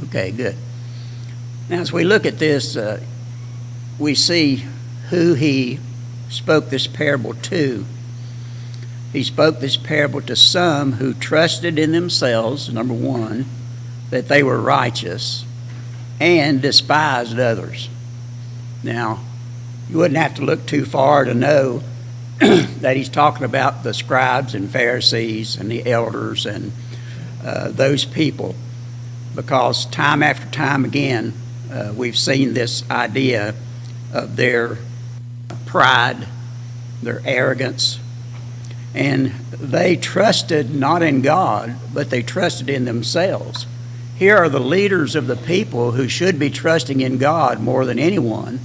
Okay, good. Now, as we look at this, we see who he spoke this parable to. He spoke this parable to some who trusted in themselves, number one, that they were righteous, and despised others. Now, you wouldn't have to look too far to know that he's talking about the scribes and Pharisees and the elders and those people, because time after time again, we've seen this idea of their pride, their arrogance, and they trusted not in God, but they trusted in themselves. Here are the leaders of the people who should be trusting in God more than anyone,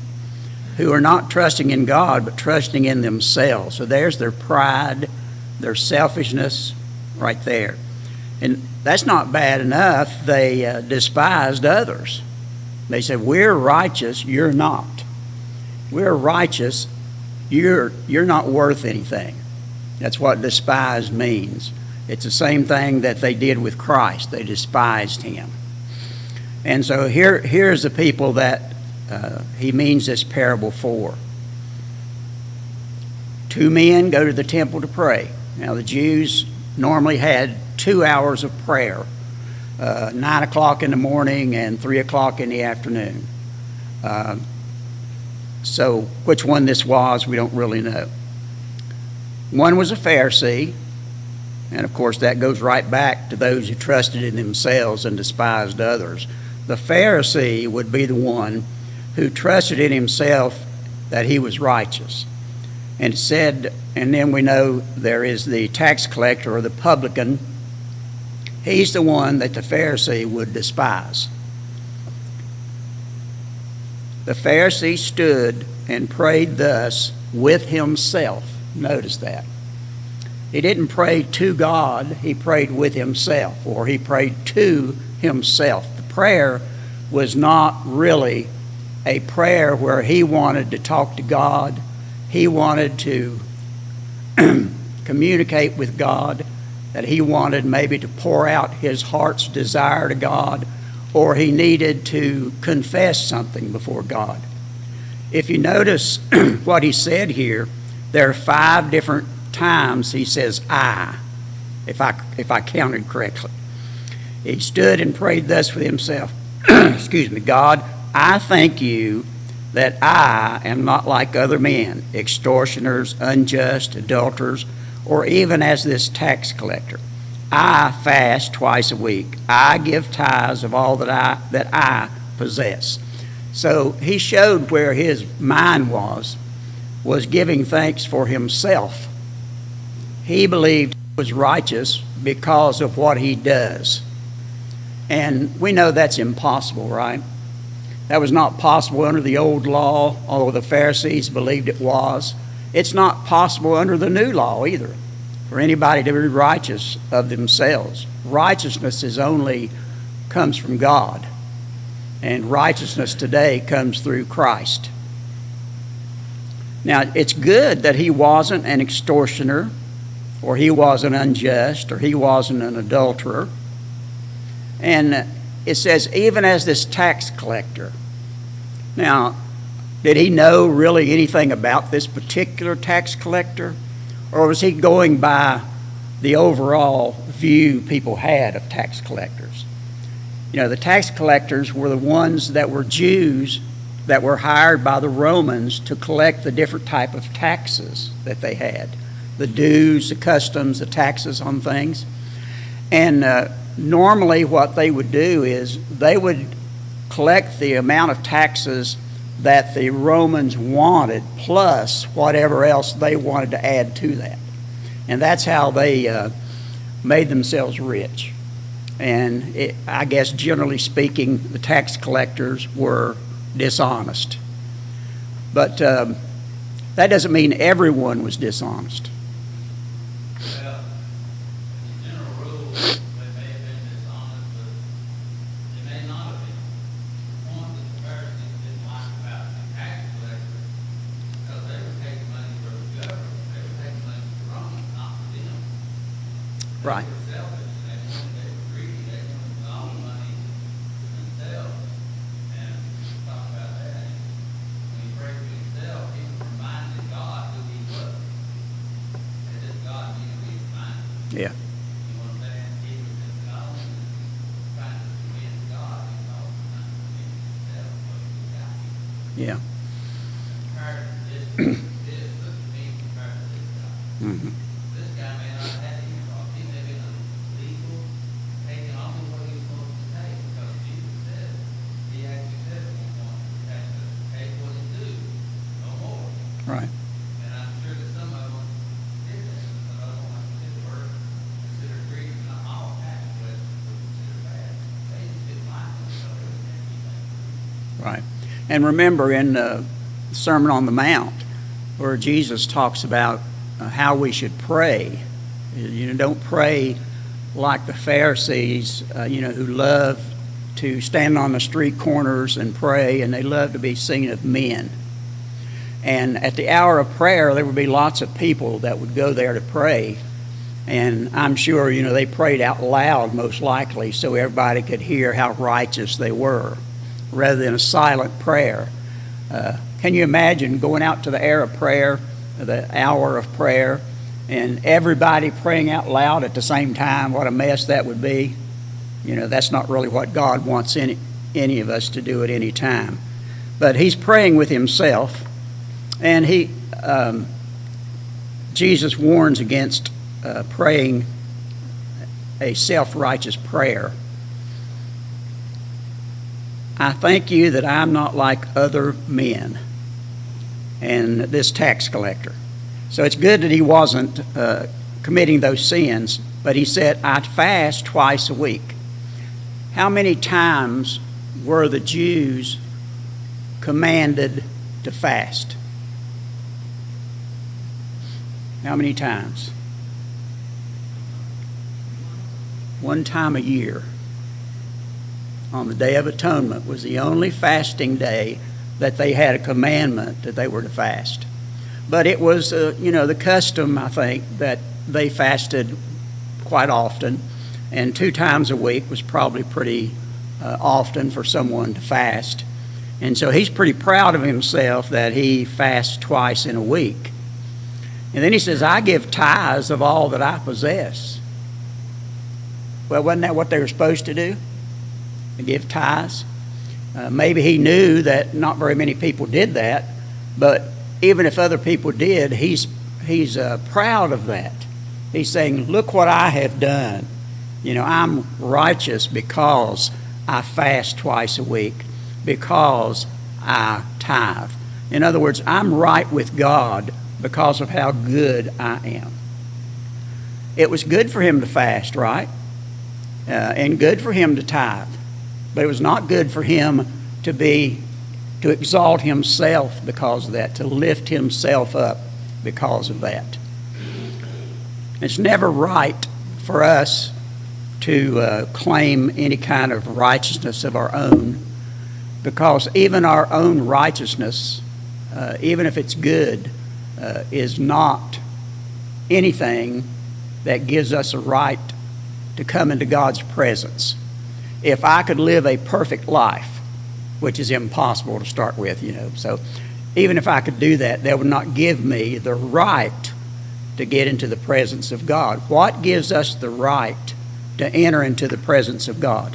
who are not trusting in God, but trusting in themselves. So there's their pride, their selfishness right there. And that's not bad enough. They despised others. They said, we're righteous, you're not. We're righteous, you're not worth anything. That's what despise means. It's the same thing that they did with Christ. They despised him. And so here's the people that he means this parable for. Two men go to the temple to pray. Now, the Jews normally had 2 hours of prayer, 9 o'clock in the morning and 3 o'clock in the afternoon. So which one this was, we don't really know. One was a Pharisee, and of course that goes right back to those who trusted in themselves and despised others. The Pharisee would be the one who trusted in himself that he was righteous. And said, and then we know there is the tax collector or the publican. He's the one that the Pharisee would despise. The Pharisee stood and prayed thus with himself. Notice that. He didn't pray to God, he prayed with himself, or he prayed to himself. The prayer was not really a prayer where he wanted to talk to God. He wanted to communicate with God, that he wanted maybe to pour out his heart's desire to God, or he needed to confess something before God. If you notice what he said here, there are 5 different times he says I, if I counted correctly. He stood and prayed thus with himself. Excuse me, God, I thank you that I am not like other men, extortioners, unjust, adulterers, or even as this tax collector. I fast twice a week. I give tithes of all that I possess. So he showed where his mind was giving thanks for himself. He believed he was righteous because of what he does. And we know that's impossible, right? That was not possible under the old law, although the Pharisees believed it was. It's not possible under the new law either, for anybody to be righteous of themselves. Righteousness comes from God. And righteousness today comes through Christ. Now, it's good that he wasn't an extortioner, or he wasn't unjust, or he wasn't an adulterer. And it says, even as this tax collector. Now, did he know really anything about this particular tax collector? Or was he going by the overall view people had of tax collectors? You know, the tax collectors were the ones that were Jews that were hired by the Romans to collect the different type of taxes that they had. The dues, the customs, the taxes on things. And normally what they would do is they would collect the amount of taxes that the Romans wanted plus whatever else they wanted to add to that. And that's how they made themselves rich. And I guess generally speaking, the tax collectors were dishonest. But that doesn't mean everyone was dishonest. Well, in general rule, they may have been dishonest, but they may not have been. One that the Pharisees didn't like about the tax collectors, because they were taking money from the government. They were taking money from the Romans, not from them. Right. They were selfish. They were greedy. They wanted all the money Yeah. You know what I'm saying? He was just known and trying to convince God, he was also trying to convince himself what he got. Yeah. Compared to this, look at me compared to this guy. Mm-hmm. This guy may not have had any thought. He may have been illegal, taking only what he was supposed to take, because Jesus said, he actually said at one point, you have to take what is due, no more. Right. And I'm sure that some of them did that, some of them, like you said, were considered greedy, not all tax collectors were considered bad. They just didn't like them, so they didn't have anything. Right. And remember in the Sermon on the Mount, where Jesus talks about how we should pray. You know, don't pray like the Pharisees, who love to stand on the street corners and pray, and they love to be seen of men. And at the hour of prayer, there would be lots of people that would go there to pray. And I'm sure, they prayed out loud, most likely, so everybody could hear how righteous they were, rather than a silent prayer. Can you imagine going out to the hour of prayer, and everybody praying out loud at the same time? What a mess that would be. That's not really what God wants any of us to do at any time. But he's praying with himself, and Jesus warns against praying a self-righteous prayer. I thank you that I'm not like other men, and this tax collector. So it's good that he wasn't committing those sins, but he said, I fast twice a week. How many times were the Jews commanded to fast? How many times? One time a year. On the Day of Atonement was the only fasting day that they had a commandment that they were to fast. But it was, the custom, I think, that they fasted quite often, and 2 times a week was probably pretty often for someone to fast. And so he's pretty proud of himself that he fasts twice in a week. And then he says, I give tithes of all that I possess. Well, wasn't that what they were supposed to do? To give tithes? Maybe he knew that not very many people did that, but even if other people did, he's proud of that. He's saying, look what I have done. I'm righteous because I fast twice a week, because I tithe. In other words, I'm right with God because of how good I am. It was good for him to fast, right? And good for him to tithe. But it was not good for him to exalt himself because of that, to lift himself up because of that. It's never right for us to claim any kind of righteousness of our own, because even our own righteousness, even if it's good, is not anything that gives us a right to come into God's presence. If I could live a perfect life, which is impossible to start with, so even if I could do that, that would not give me the right to get into the presence of God. What gives us the right to enter into the presence of God?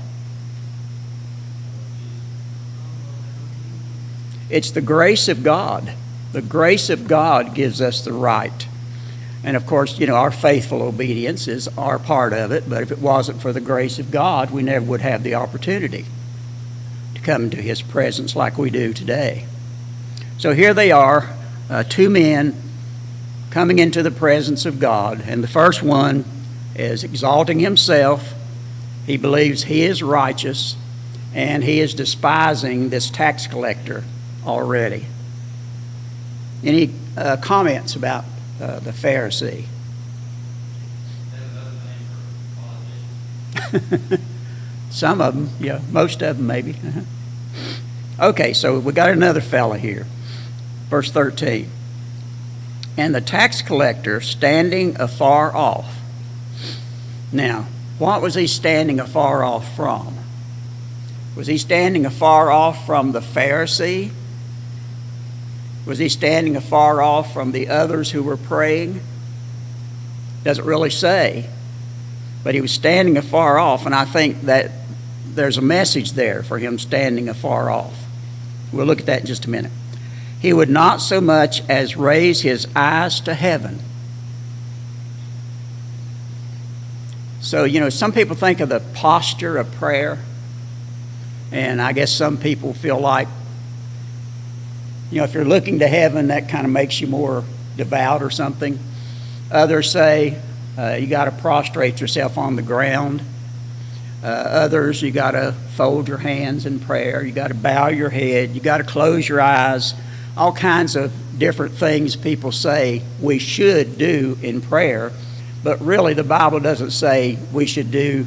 It's the grace of God. The grace of God gives us the right. And of course, our faithful obedience is our part of it, but if it wasn't for the grace of God, we never would have the opportunity to come into his presence like we do today. So here they are, 2 men coming into the presence of God, and the first one is exalting himself. He believes he is righteous, and he is despising this tax collector already. Any comments about the Pharisee? Some of them, yeah, most of them maybe. Okay, so we got another fella here. Verse 13. And the tax collector standing afar off. Now, what was he standing afar off from? Was he standing afar off from the Pharisee? Was he standing afar off from the others who were praying? Doesn't really say. but he was standing afar off, and I think that there's a message there for him standing afar off. We'll look at that in just a minute. He would not so much as raise his eyes to heaven. So, some people think of the posture of prayer, and I guess some people feel like, if you're looking to heaven, that kind of makes you more devout or something. Others say you got to prostrate yourself on the ground. Others, you got to fold your hands in prayer. You got to bow your head. You got to close your eyes. All kinds of different things people say we should do in prayer, but really the Bible doesn't say we should do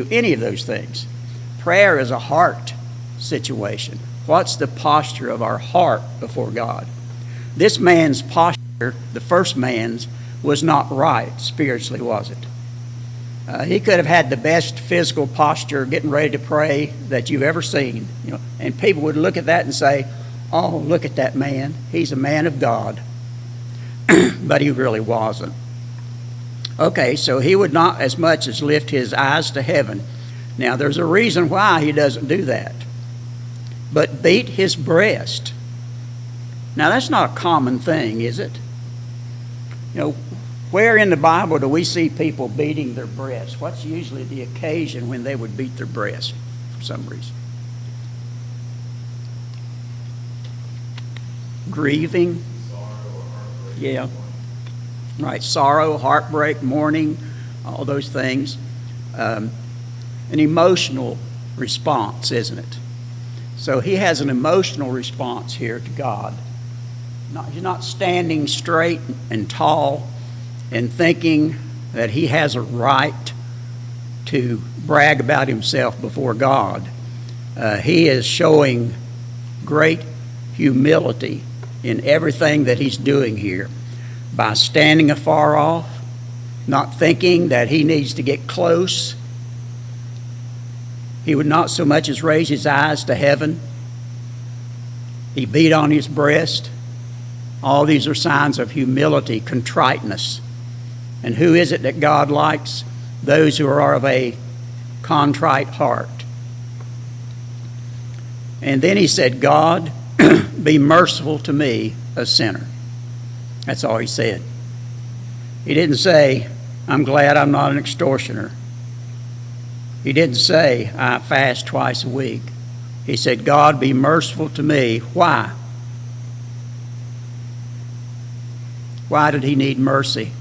any of those things. Prayer is a heart situation. What's the posture of our heart before God? This man's posture, the first man's, was not right spiritually, was it? He could have had the best physical posture getting ready to pray that you've ever seen, and people would look at that and say, "Oh, look at that man. He's a man of God." But he really wasn't. Okay, so he would not as much as lift his eyes to heaven. Now, there's a reason why he doesn't do that. But beat his breast. Now, that's not a common thing, is it? Where in the Bible do we see people beating their breast? What's usually the occasion when they would beat their breast for some reason? Grieving. Yeah. Right. Sorrow, heartbreak, mourning, all those things. An emotional response, isn't it? So he has an emotional response here to God. He's not standing straight and tall and thinking that he has a right to brag about himself before God. He is showing great humility in everything that he's doing here by standing afar off, not thinking that he needs to get close. He would not so much as raise his eyes to heaven. He beat on his breast. All these are signs of humility, contriteness. And who is it that God likes? Those who are of a contrite heart. And then he said, "God, be merciful to me, a sinner." That's all he said. He didn't say, "I'm glad I'm not an extortioner." He didn't say, "I fast twice a week." He said, "God, be merciful to me." Why? Why did he need mercy?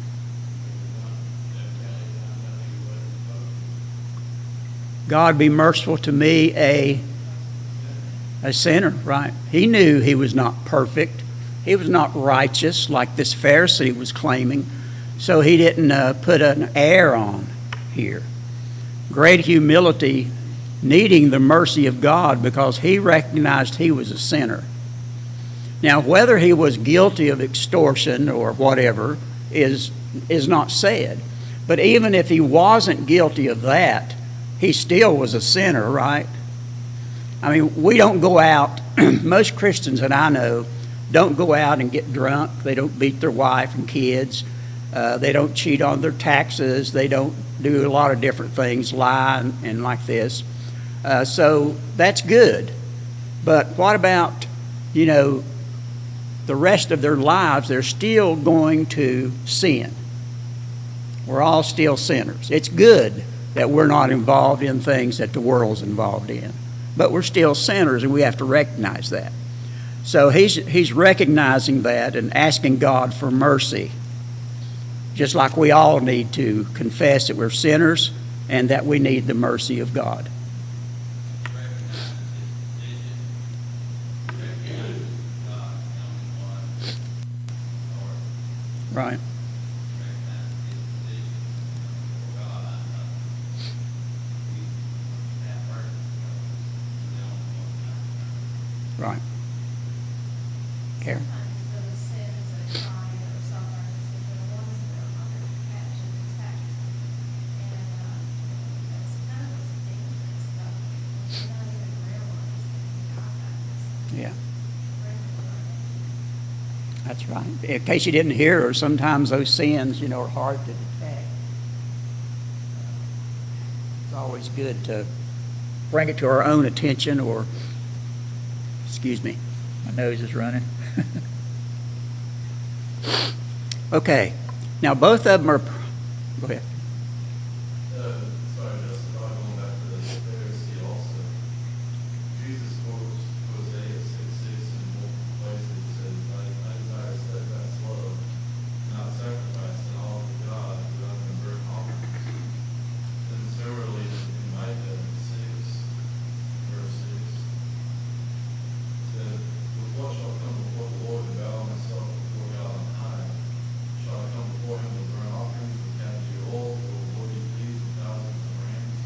God, be merciful to me, a sinner, right? He knew he was not perfect. He was not righteous like this Pharisee was claiming. So he didn't put an air on here. Great humility, needing the mercy of God because he recognized he was a sinner. Now, whether he was guilty of extortion or whatever is not said. But even if he wasn't guilty of that, he still was a sinner, right? I mean, we don't go out, most Christians that I know don't go out and get drunk. They don't beat their wife and kids. They don't cheat on their taxes. They don't do a lot of different things, lie and like this. So that's good. But what about, the rest of their lives? They're still going to sin. We're all still sinners. It's good that we're not involved in things that the world's involved in. But we're still sinners, and we have to recognize that. So he's recognizing that and asking God for mercy, just like we all need to confess that we're sinners and that we need the mercy of God. Right. Right. Karen? Yeah. That's right. In case you didn't hear her, sometimes those sins, are hard to detect. always good to bring it to our own attention, or, excuse me, my nose is running. Okay, now both of them are, go ahead. Sorry, Justin, probably going back to the Pharisee also. Jesus quotes Hosea 6:6 in multiple places. He says, I desire steadfast love, not sacrifice, and all of God, rather than burnt offerings. And similarly, in Micah 6, verse 6, it says, with what shall come before the Lord and bow myself before God on high? Shall I come before him with burnt offerings, with captive oil, or will he please with thousands of rams,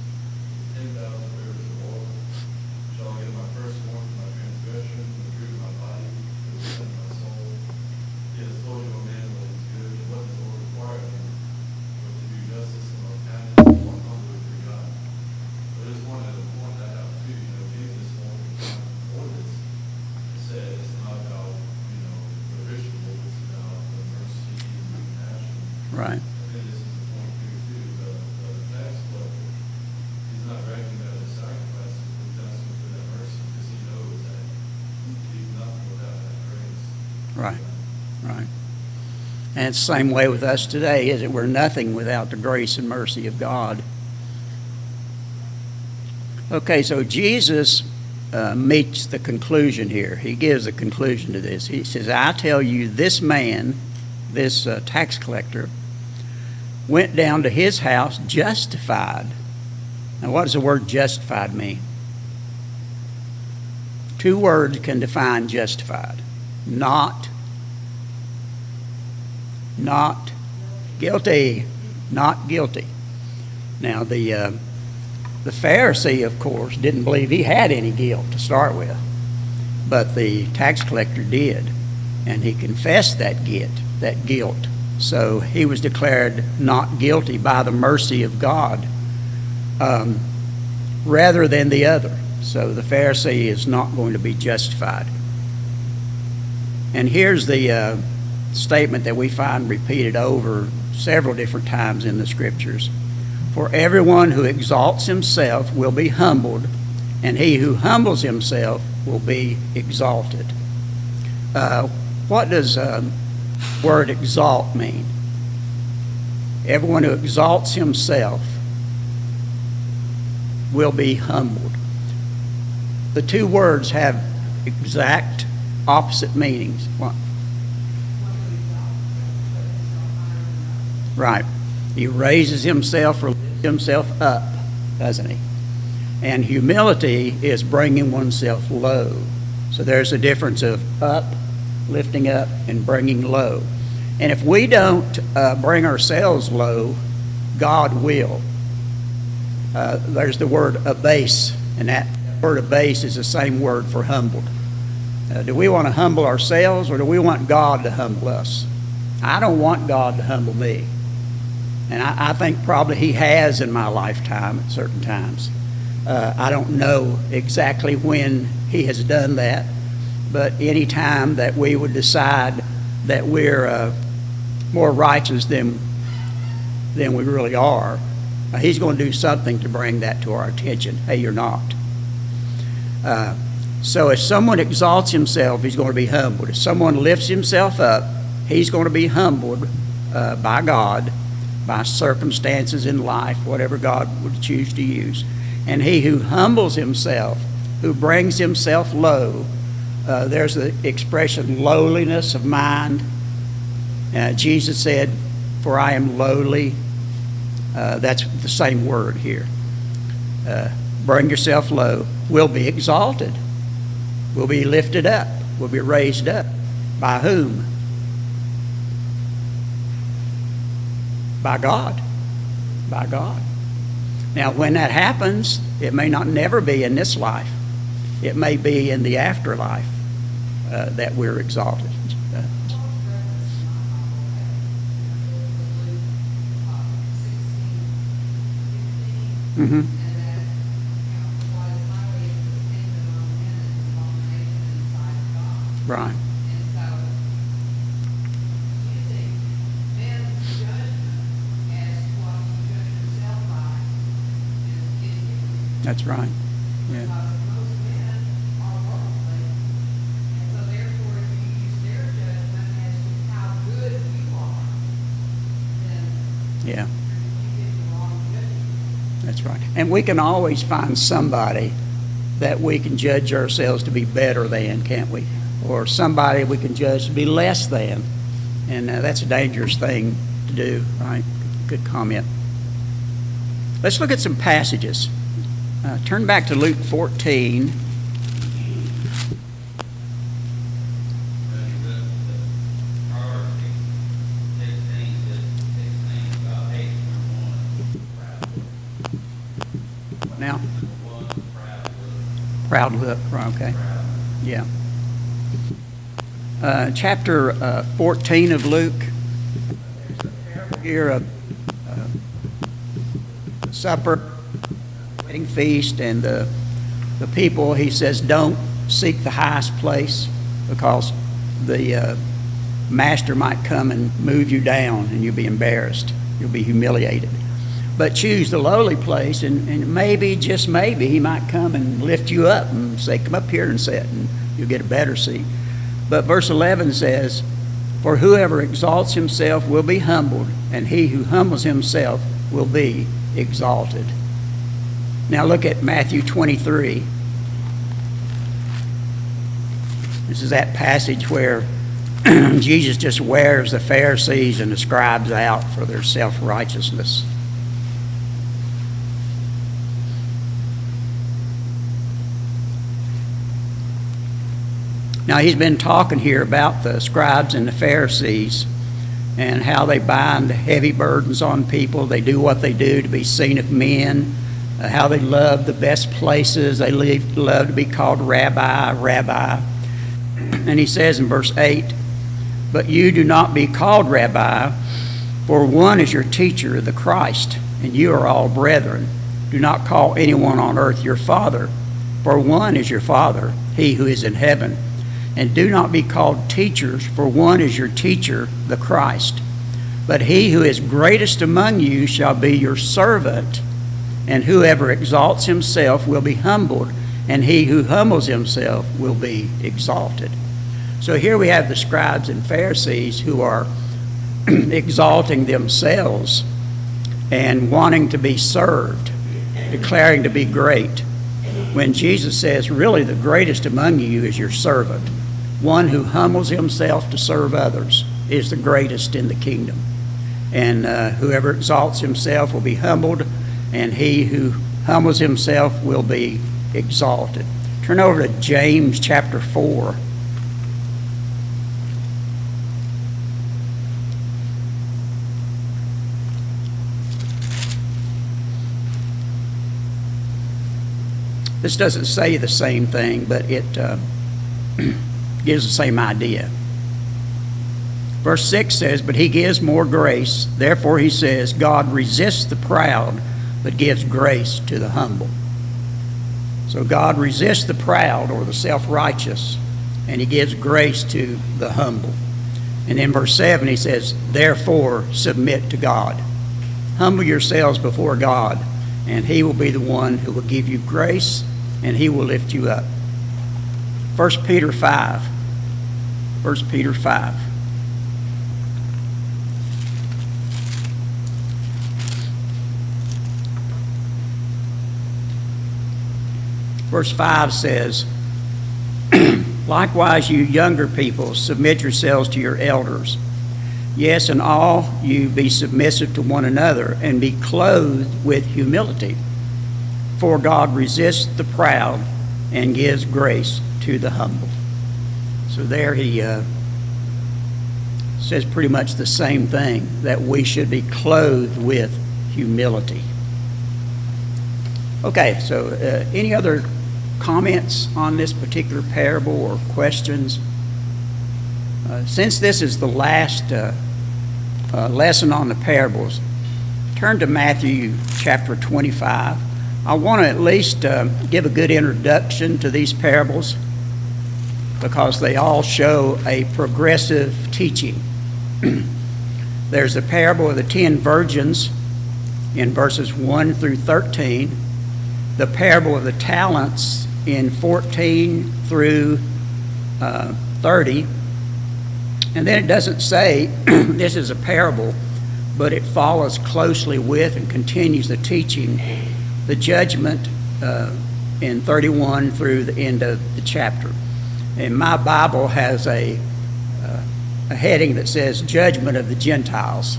with 10,000 rivers of oil? Shall I give my firstborn for my transgression, the fruit of my body, for the sin of my soul? He has told you, O man, what is good, and what does the Lord require of you? But to do justice and love kindness, and walk humbly with your God. But I just wanted to point that out too. Jesus wanted to come before this and said it's not about, the ritual, it's about the mercy and the compassion. Right. I think this is the point here too. The tax collector, he's not bragging about his sacrifices, but he's asking for that mercy because he knows that he's nothing without that grace. Right. Right. And it's the same way with us today, is it? We're nothing without the grace and mercy of God. Okay, so Jesus meets the conclusion here. He gives the conclusion to this. He says, I tell you, this man, this tax collector, went down to his house justified. Now, what does the word justified mean? Two words can define justified. Not guilty. Not guilty. Now, the Pharisee, of course, didn't believe he had any guilt to start with. But the tax collector did. And he confessed that guilt. So he was declared not guilty by the mercy of God, rather than the other. So the Pharisee is not going to be justified. And here's the statement that we find repeated over several different times in the Scriptures. For everyone who exalts himself will be humbled, and he who humbles himself will be exalted. What does word exalt mean? Everyone who exalts himself will be humbled. The two words have exact opposite meanings. What? Right. He raises himself or lifts himself up, doesn't he? And humility is bringing oneself low. So there's a difference of up, lifting up, and bringing low. And if we don't bring ourselves low, God will. There's the word abase, and that word abase is the same word for humbled. Do we want to humble ourselves, or do we want God to humble us? I don't want God to humble me. And I think probably he has in my lifetime at certain times. I don't know exactly when he has done that, but any time that we would decide that we're more righteous than we really are, he's going to do something to bring that to our attention. Hey, you're not. So if someone exalts himself, he's going to be humbled. If someone lifts himself up, he's going to be humbled by God, by circumstances in life, whatever God would choose to use. And he who humbles himself, who brings himself low, there's the expression lowliness of mind. Jesus said, for I am lowly. That's the same word here. Bring yourself low. Will be exalted. Will be lifted up. Will be raised up. By whom? By God. By God. Now, when that happens, it may not never be in this life. It may be in the afterlife that we're exalted. Mm-hmm. Right. That's right. Yeah. Because most men are worldly. And so therefore, if you use their judgment as to how good you are, then Yeah, you get the wrong judgment. that's right. And we can always find somebody that we can judge ourselves to be better than, can't we? Or somebody we can judge to be less than. And that's a dangerous thing to do, right? Good comment. Let's look at some passages. Turn back to Luke 14. The priority, 16 about 8, number 1, Now, number 1, proud look, right, okay. proud. Yeah. Chapter 14 of Luke. There's a parable here of supper, wedding feast, and the people, he says, don't seek the highest place because the master might come and move you down and you'll be embarrassed. You'll be humiliated. But choose the lowly place, and maybe, just maybe, he might come and lift you up and say, come up here and sit, and you'll get a better seat. But verse 11 says, for whoever exalts himself will be humbled, and he who humbles himself will be exalted. Now look at Matthew 23. This is that passage where Jesus just wears the Pharisees and the scribes out for their self-righteousness. Now, he's been talking here about the scribes and the Pharisees and how they bind heavy burdens on people. They do what they do to be seen of men, how they love the best places. They love to be called rabbi, rabbi. And he says in verse 8, but you do not be called rabbi, for one is your teacher, the Christ, and you are all brethren. Do not call anyone on earth your father, for one is your Father, he who is in heaven. And do not be called teachers, for one is your teacher, the Christ. But he who is greatest among you shall be your servant, and whoever exalts himself will be humbled, and he who humbles himself will be exalted. So here we have the scribes and Pharisees who are exalting themselves and wanting to be served, declaring to be great, when Jesus says, really the greatest among you is your servant. One who humbles himself to serve others is the greatest in the kingdom. And whoever exalts himself will be humbled, and he who humbles himself will be exalted. Turn over to James chapter 4. This doesn't say the same thing, but it gives the same idea. Verse 6 says, but he gives more grace. Therefore he says, God resists the proud, but gives grace to the humble. So God resists the proud or the self-righteous, and he gives grace to the humble. And in verse 7 he says, therefore submit to God. Humble yourselves before God, and he will be the one who will give you grace, and he will lift you up. 1 Peter 5. 1 Peter 5. Verse 5 says, likewise, you younger people, submit yourselves to your elders. Yes, and all you be submissive to one another, and be clothed with humility. For God resists the proud and gives grace to the humble. So there he says pretty much the same thing, that we should be clothed with humility. Okay, so any other comments on this particular parable or questions? Since this is the last lesson on the parables, turn to Matthew chapter 25. I want to at least give a good introduction to these parables because they all show a progressive teaching. There's the parable of the 10 virgins in verses 1 through 13. the parable of the talents in 14 through 30. And then it doesn't say this is a parable, but it follows closely with and continues the teaching, the judgment in 31 through the end of the chapter. And my Bible has a heading that says Judgment of the Gentiles,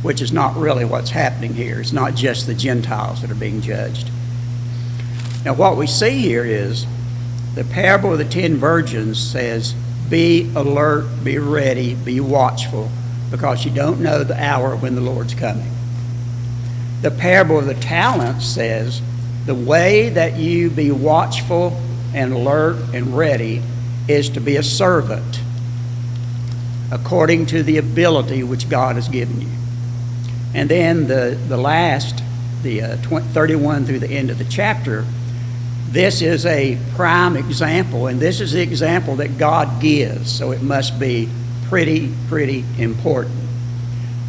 which is not really what's happening here. It's not just the Gentiles that are being judged. Now what we see here is the parable of the 10 virgins says, be alert, be ready, be watchful, because you don't know the hour when the Lord's coming. The parable of the talents says, the way that you be watchful and alert and ready is to be a servant according to the ability which God has given you. And then the last, 31 through the end of the chapter, this is a prime example, and this is the example that God gives, so it must be pretty important.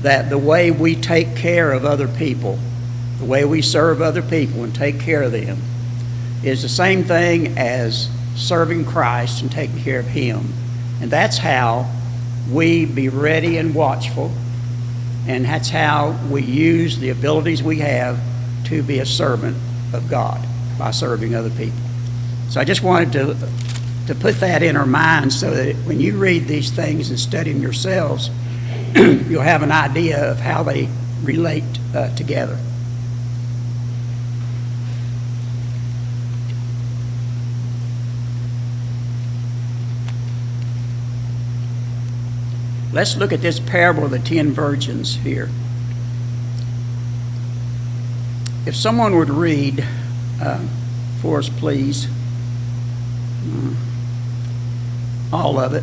That the way we take care of other people, the way we serve other people and take care of them, is the same thing as serving Christ and taking care of Him. And that's how we be ready and watchful, and that's how we use the abilities we have to be a servant of God by serving other people. So I just wanted to put that in our minds so that when you read these things and study them yourselves, you'll have an idea of how they relate together. Let's look at this parable of the 10 virgins here. If someone would read for us, please, all of it,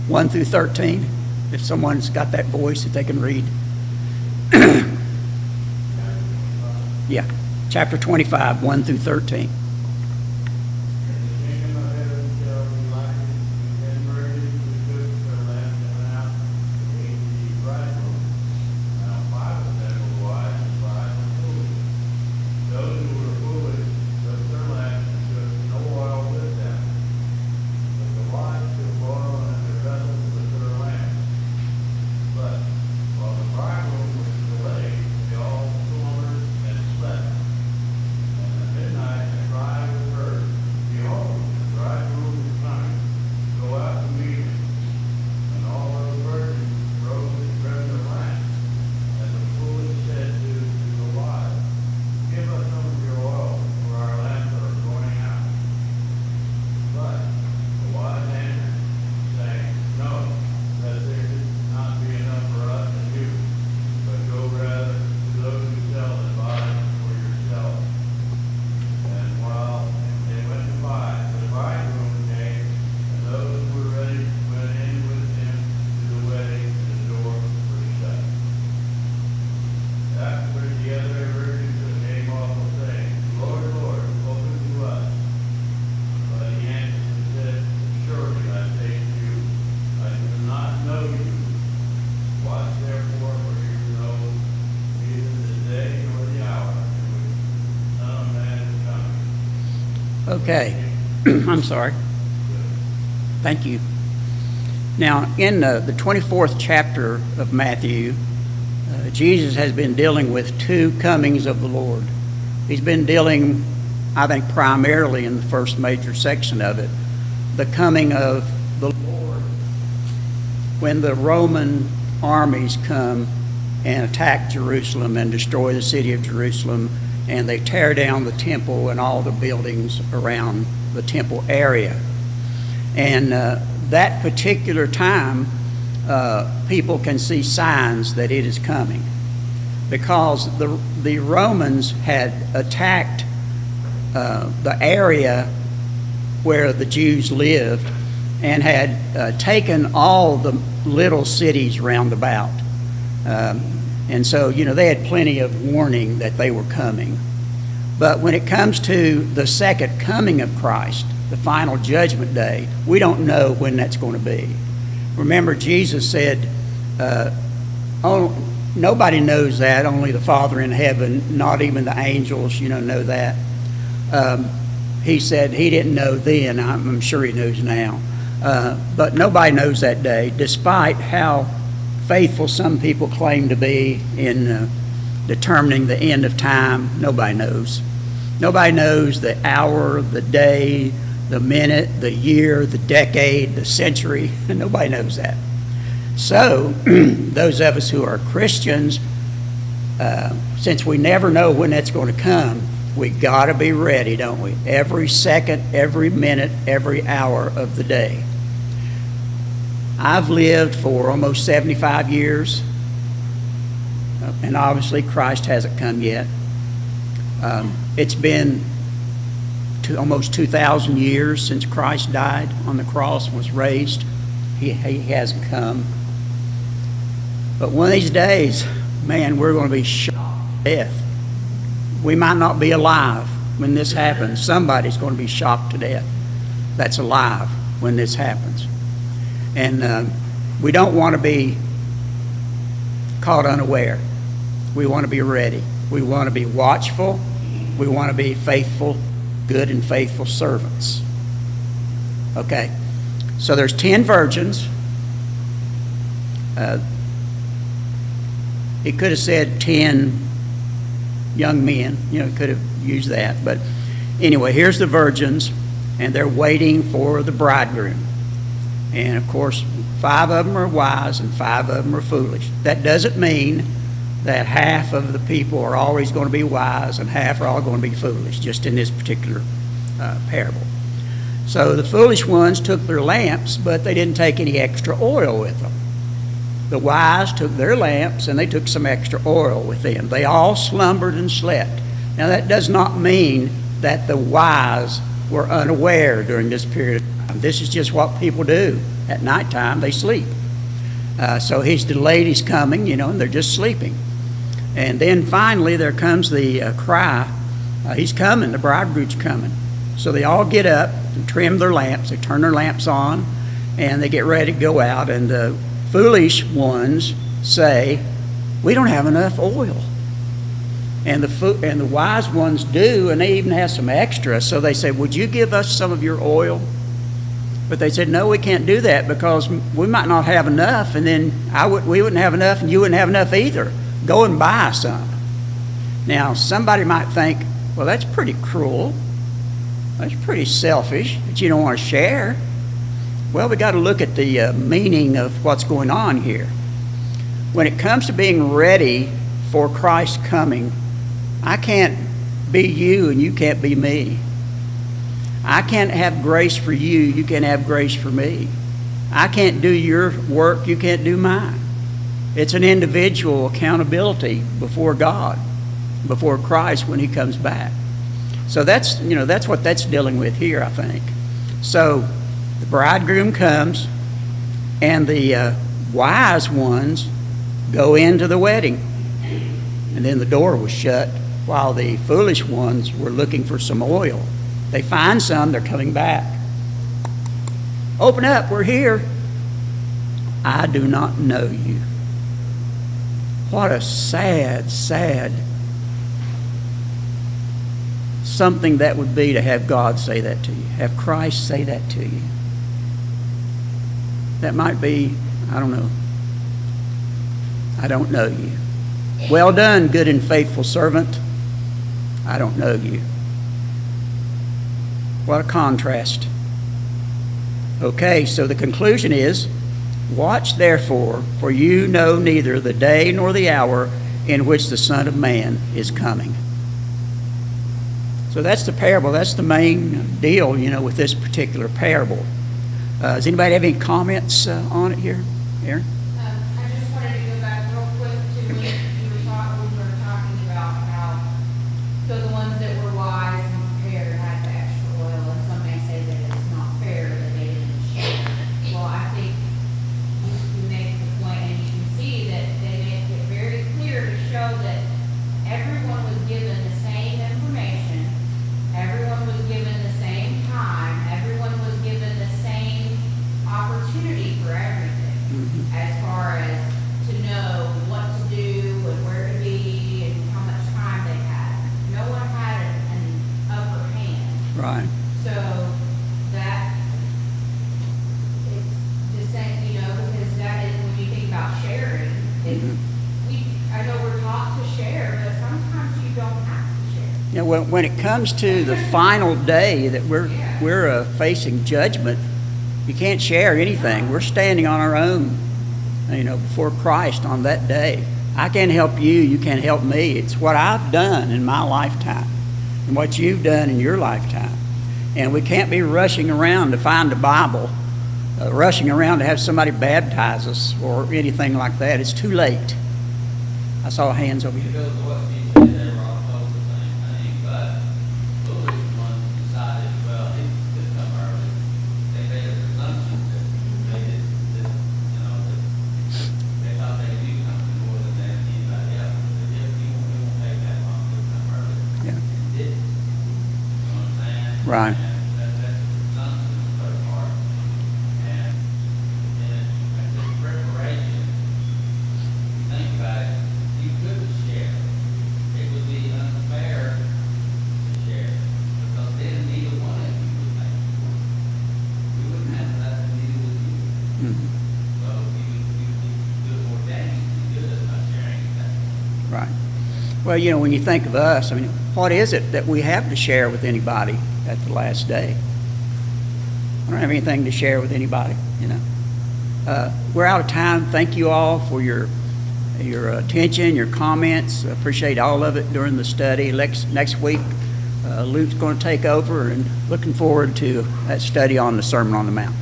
1 through 13, if someone's got that voice that they can read. Yeah, chapter 25, 1 through 13. Okay, I'm sorry. Thank you. Now, in the 24th chapter of Matthew, Jesus has been dealing with two comings of the Lord. He's been dealing, I think, primarily in the first major section of it, the coming of the Lord when the Roman armies come and attack Jerusalem and destroy the city of Jerusalem, and they tear down the temple and all the buildings around the temple area. And that particular time, people can see signs that it is coming, because the Romans had attacked the area where the Jews lived and had taken all the little cities round about. And so, they had plenty of warning that they were coming. But when it comes to the second coming of Christ, the final judgment day, we don't know when that's going to be. Remember, Jesus said, nobody knows that, only the Father in heaven, not even the angels, know that. He said he didn't know then. I'm sure he knows now. But nobody knows that day, despite how faithful some people claim to be in determining the end of time. Nobody knows. Nobody knows the hour, the day, the minute, the year, the decade, the century. Nobody knows that. So those of us who are Christians, since we never know when that's going to come, we got to be ready, don't we? Every second, every minute, every hour of the day. I've lived for almost 75 years, and obviously Christ hasn't come yet. It's been almost 2,000 years since Christ died on the cross and was raised. He hasn't come. But one of these days, man, we're going to be shocked to death. We might not be alive when this happens. Somebody's going to be shocked to death that's alive when this happens. And we don't want to be caught unaware. We want to be ready. We want to be watchful. We want to be faithful, good and faithful servants. Okay, so there's 10 virgins. He could have said 10 young men. He could have used that. But anyway, here's the virgins, and they're waiting for the bridegroom. And of course, 5 of them are wise and 5 of them are foolish. That doesn't mean that half of the people are always going to be wise and half are all going to be foolish, just in this particular parable. So the foolish ones took their lamps, but they didn't take any extra oil with them. The wise took their lamps and they took some extra oil with them. They all slumbered and slept. Now that does not mean that the wise were unaware during this period of time. This is just what people do. At nighttime, they sleep. So he's delayed his coming, and they're just sleeping. And then finally there comes the cry, he's coming, the bridegroom's coming. So they all get up and trim their lamps, they turn their lamps on, and they get ready to go out. And the foolish ones say, we don't have enough oil. And the wise ones do, and they even have some extra. So they say, would you give us some of your oil? But they said, no, we can't do that because we might not have enough, and then we wouldn't have enough, and you wouldn't have enough either. Go and buy some. Now, somebody might think, well, that's pretty cruel. That's pretty selfish that you don't want to share. Well, we got to look at the meaning of what's going on here. When it comes to being ready for Christ's coming, I can't be you and you can't be me. I can't have grace for you, you can't have grace for me. I can't do your work, you can't do mine. It's an individual accountability before God, before Christ when he comes back. So that's what that's dealing with here, I think. So the bridegroom comes, and the wise ones go into the wedding. And then the door was shut while the foolish ones were looking for some oil. They find some, they're coming back. Open up, we're here. I do not know you. What a sad, sad something that would be to have God say that to you, have Christ say that to you. That might be, I don't know. I don't know you. Well done, good and faithful servant. I don't know you. What a contrast. Okay, so the conclusion is, watch therefore, for you know neither the day nor the hour in which the Son of Man is coming. So that's the parable. That's the main deal, with this particular parable. Does anybody have any comments on it here? Aaron? I just wanted to go back real quick to when we were talking about how, so the ones that were wise and prepared had the extra oil, and some may say that it's not fair that they didn't share. Well, I think you make the point, and you can see that they make it very clear to show that everyone was given the same information, everyone was given the same time, everyone was given the same opportunity for everything. As You know, when it comes to the final day that we're facing judgment, you can't share anything. We're standing on our own, you know, before Christ on that day. I can't help you. You can't help me. It's what I've done in my lifetime and what you've done in your lifetime. And we can't be rushing around to find the Bible, rushing around to have somebody baptize us or anything like that. It's too late. I saw hands over here. Because what he said, they were all told the same thing, but foolish ones decided, well, he could come early. They made a presumption that you know, that they thought they knew something more than anybody else. But if he won't take that long, he'll come early. Yeah. And didn't. You know what I'm saying? Right. And that's a presumption on their part. And then, at this preparation, think about it, you couldn't share. It would be unfair to share, because then neither one of you would make it. We wouldn't have that, neither would you. Mhm. So you'd do more damage than good by sharing that. Right. Well, you know, when you think of us, I mean, what is it that we have to share with anybody at the last day? I don't have anything to share with anybody, you know. We're out of time. Thank you all for your attention, your comments. I appreciate all of it during the study. Next week, Luke's going to take over, and looking forward to that study on the Sermon on the Mount.